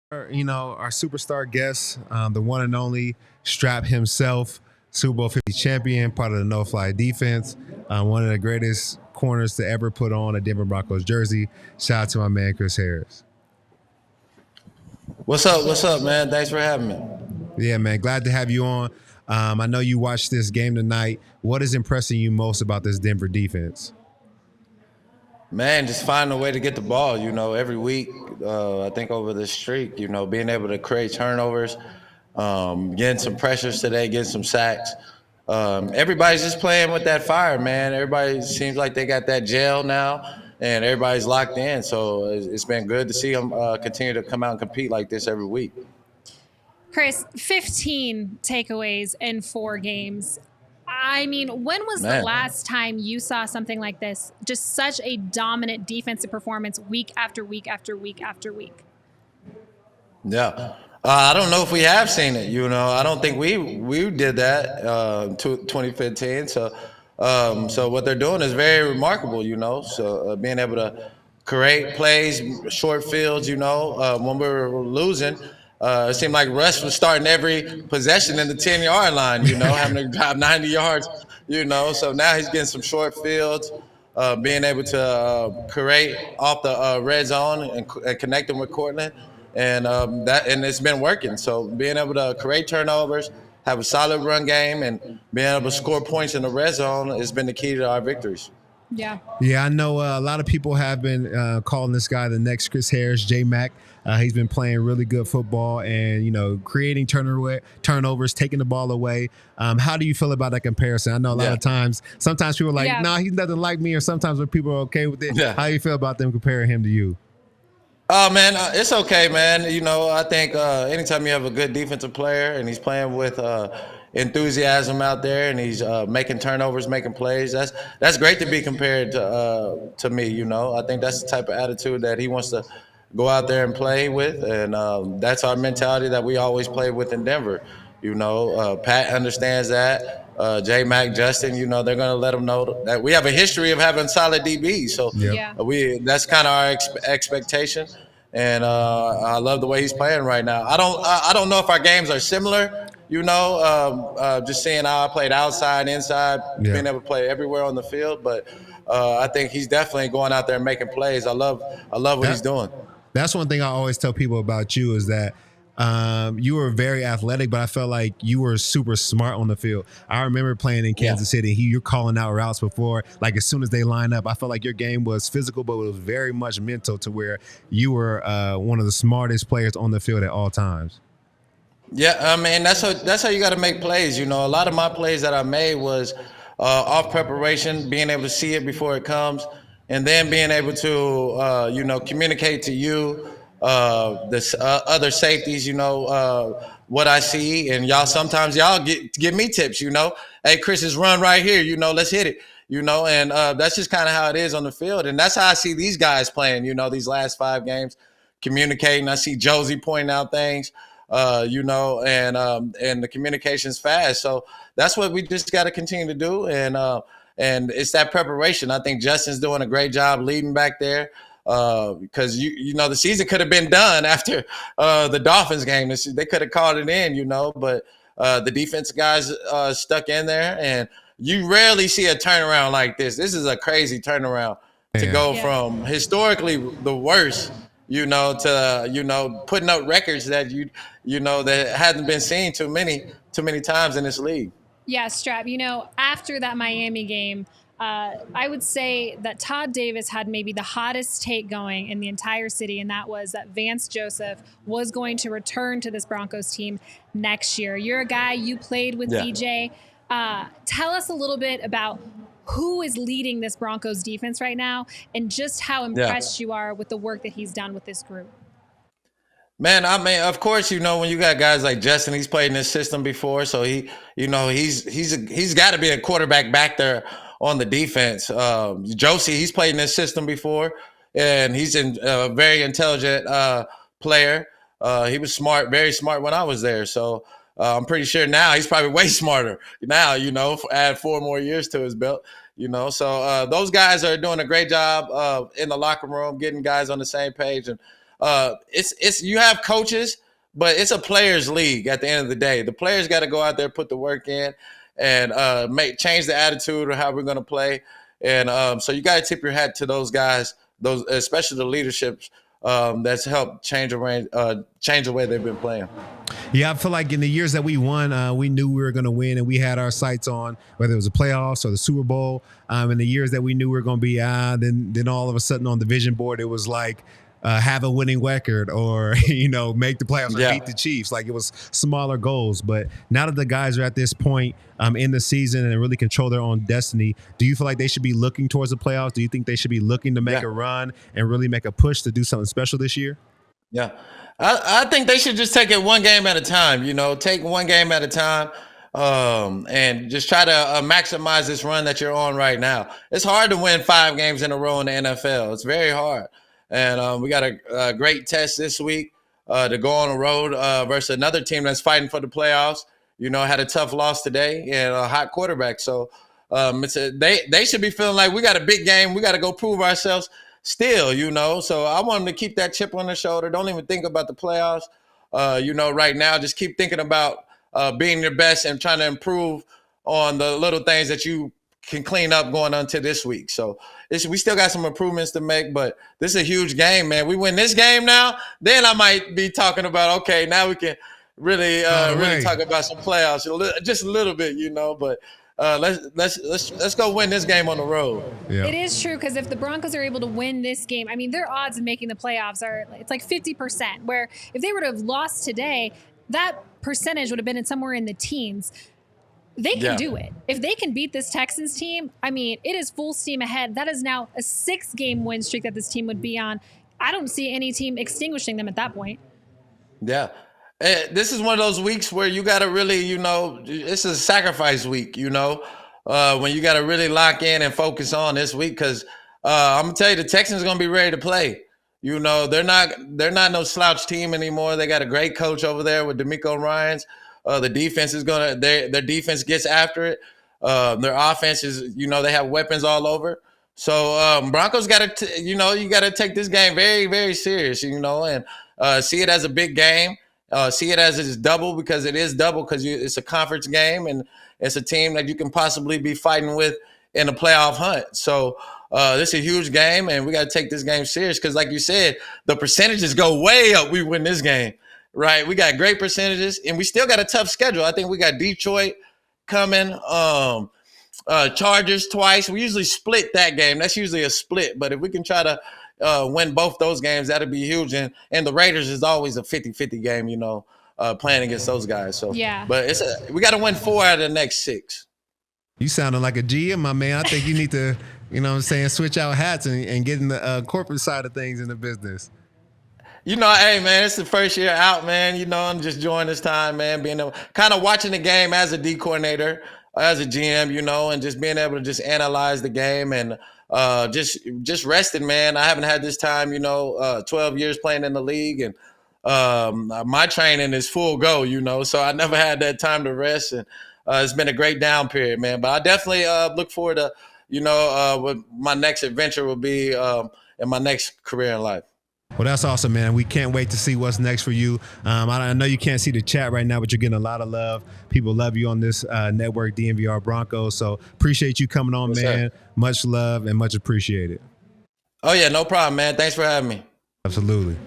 Our superstar guest, the one and only Strap himself, Super Bowl 50 champion, part of the No Fly defense, one of the greatest corners to ever put on a Denver Broncos jersey. Shout out to my man, Chris Harris. What's up? What's up, man? Thanks for having me. Yeah, man. Glad to have you on. I know you watched this game tonight. What is impressing you most about this Denver defense? Man, just finding a way to get the ball, every week. I think over the streak, being able to create turnovers, getting some pressures today, getting some sacks. Everybody's just playing with that fire, man. Everybody seems like they got that gel now, and everybody's locked in. So it's been good to see them continue to come out and compete like this every week. Chris, 15 takeaways in 4 games. I mean, when was the last time you saw something like this? Just such a dominant defensive performance week after week after week after week. Yeah. I don't know if we have seen it, I don't think we did that 2015. So what they're doing is very remarkable, So being able to create plays, short fields, when we were losing, it seemed like Russ was starting every possession in the 10-yard line, having to drive 90 yards, So now he's getting some short fields, being able to create off the red zone and connecting with Cortland. And it's been working. So being able to create turnovers, have a solid run game, and being able to score points in the red zone has been the key to our victories. Yeah. Yeah, I know a lot of people have been calling this guy the next Chris Harris, J-Mac. He's been playing really good football and, creating turnovers, taking the ball away. How do you feel about that comparison? I know a lot of times, sometimes people are like, nah, he's nothing like me, or sometimes when people are okay with it. Yeah. How do you feel about them comparing him to you? Oh, man, it's okay, man. I think anytime you have a good defensive player and he's playing with enthusiasm out there and he's making turnovers, making plays, that's great to be compared to me, I think that's the type of attitude that he wants to go out there and play with, and that's our mentality that we always play with in Denver. Pat understands that. J-Mac, Justin, they're going to let them know that we have a history of having solid DBs. So that's kind of our expectation. And I love the way he's playing right now. I don't know if our games are similar, just seeing how I played outside, inside, being able to play everywhere on the field. But I think he's definitely going out there and making plays. I love what he's doing. That's one thing I always tell people about you is that you were very athletic, but I felt like you were super smart on the field. I remember playing in Kansas City. You're calling out routes before, like as soon as they line up. I felt like your game was physical, but it was very much mental to where you were one of the smartest players on the field at all times. Yeah, I mean, that's how you got to make plays. A lot of my plays that I made was off preparation, being able to see it before it comes, and then being able to, communicate to you, the other safeties, what I see, and sometimes y'all give me tips, hey, Chris, is run right here, let's hit it, and that's just kind of how it is on the field, and that's how I see these guys playing, these last 5 games, communicating. I see Josie pointing out things, and the communication's fast, so that's what we just got to continue to do, and it's that preparation. I think Justin's doing a great job leading back there. Because the season could have been done after the Dolphins game. They could have called it in, but the defense guys stuck in there, and you rarely see a turnaround like this. This is a crazy turnaround to go from historically the worst, to putting up records that that hadn't been seen too many times in this league. Yeah, Strap. After that Miami game, I would say that Todd Davis had maybe the hottest take going in the entire city, and that was that Vance Joseph was going to return to this Broncos team next year. You're a guy, you played with DJ. Tell us a little bit about who is leading this Broncos defense right now and just how impressed you are with the work that he's done with this group. Man, I mean, of course, when you got guys like Justin, he's played in this system before, so he's got to be a quarterback back there on the defense. Josie, he's played in this system before, and he's a very intelligent player. He was smart, very smart when I was there, so I'm pretty sure now he's probably way smarter now, add 4 more years to his belt, so those guys are doing a great job in the locker room, getting guys on the same page, and it's you have coaches, but it's a players' league at the end of the day. The players got to go out there, put the work in, and change the attitude of how we're going to play. And so you got to tip your hat to those guys, those especially the leaderships that's helped change the way they've been playing. Yeah, I feel like in the years that we won, we knew we were going to win, and we had our sights on whether it was the playoffs or the Super Bowl. In the years that we knew we were going to be, then all of a sudden on the vision board, it was like have a winning record or make the playoffs or beat the Chiefs. Like it was smaller goals. But now that the guys are at this point in the season and really control their own destiny, do you feel like they should be looking towards the playoffs? Do you think they should be looking to make a run and really make a push to do something special this year? Yeah. I think they should just take it one game at a time, take one game at a time and just try to maximize this run that you're on right now. It's hard to win 5 games in a row in the NFL. It's very hard. And we got a great test this week to go on the road versus another team that's fighting for the playoffs. Had a tough loss today and a hot quarterback. So they should be feeling like we got a big game. We got to go prove ourselves still, So I want them to keep that chip on their shoulder. Don't even think about the playoffs. Right now, just keep thinking about being your best and trying to improve on the little things that you can clean up going on to this week. So we still got some improvements to make, but this is a huge game, man. We win this game now, then I might be talking about, okay, now we can really talk about some playoffs, just a little bit, but let's go win this game on the road. Yeah. It is true, because if the Broncos are able to win this game, I mean, their odds of making the playoffs it's like 50%, where if they were to have lost today, that percentage would have been somewhere in the teens. They can do it. If they can beat this Texans team, I mean, it is full steam ahead. That is now a 6-game win streak that this team would be on. I don't see any team extinguishing them at that point. Yeah. This is one of those weeks where you got to really, it's a sacrifice week, when you got to really lock in and focus on this week, because I'm going to tell you, the Texans are going to be ready to play. They're not no slouch team anymore. They got a great coach over there with DeMeco Ryans. The defense is their defense gets after it. Their offense is, they have weapons all over. So Broncos got to, you got to take this game very, very serious, and see it as a big game. See it as it's double, because it is double, because it's a conference game and it's a team that you can possibly be fighting with in a playoff hunt. So this is a huge game, and we got to take this game serious, because like you said, the percentages go way up. We win this game. Right, we got great percentages, and we still got a tough schedule. I think we got Detroit coming, Chargers twice. We usually split that game. That's usually a split, but if we can try to win both those games, that'd be huge. And the Raiders is always a 50-50 game, playing against those guys. So but we got to win 4 out of the next 6. You sounding like a GM, my man. I think you need to, switch out hats and get in the corporate side of things in the business. Hey, man, it's the first year out, man. I'm just enjoying this time, man, being able, kind of watching the game as a D coordinator, as a GM, and just being able to just analyze the game and just resting, man. I haven't had this time, 12 years playing in the league, and my training is full go, so I never had that time to rest, and it's been a great down period, man. But I definitely look forward to, what my next adventure will be in my next career in life. Well, that's awesome, man. We can't wait to see what's next for you. I know you can't see the chat right now, but you're getting a lot of love. People love you on this network, DNVR Broncos. So appreciate you coming on, man. Sir. Much love and much appreciated. Oh, yeah, no problem, man. Thanks for having me. Absolutely.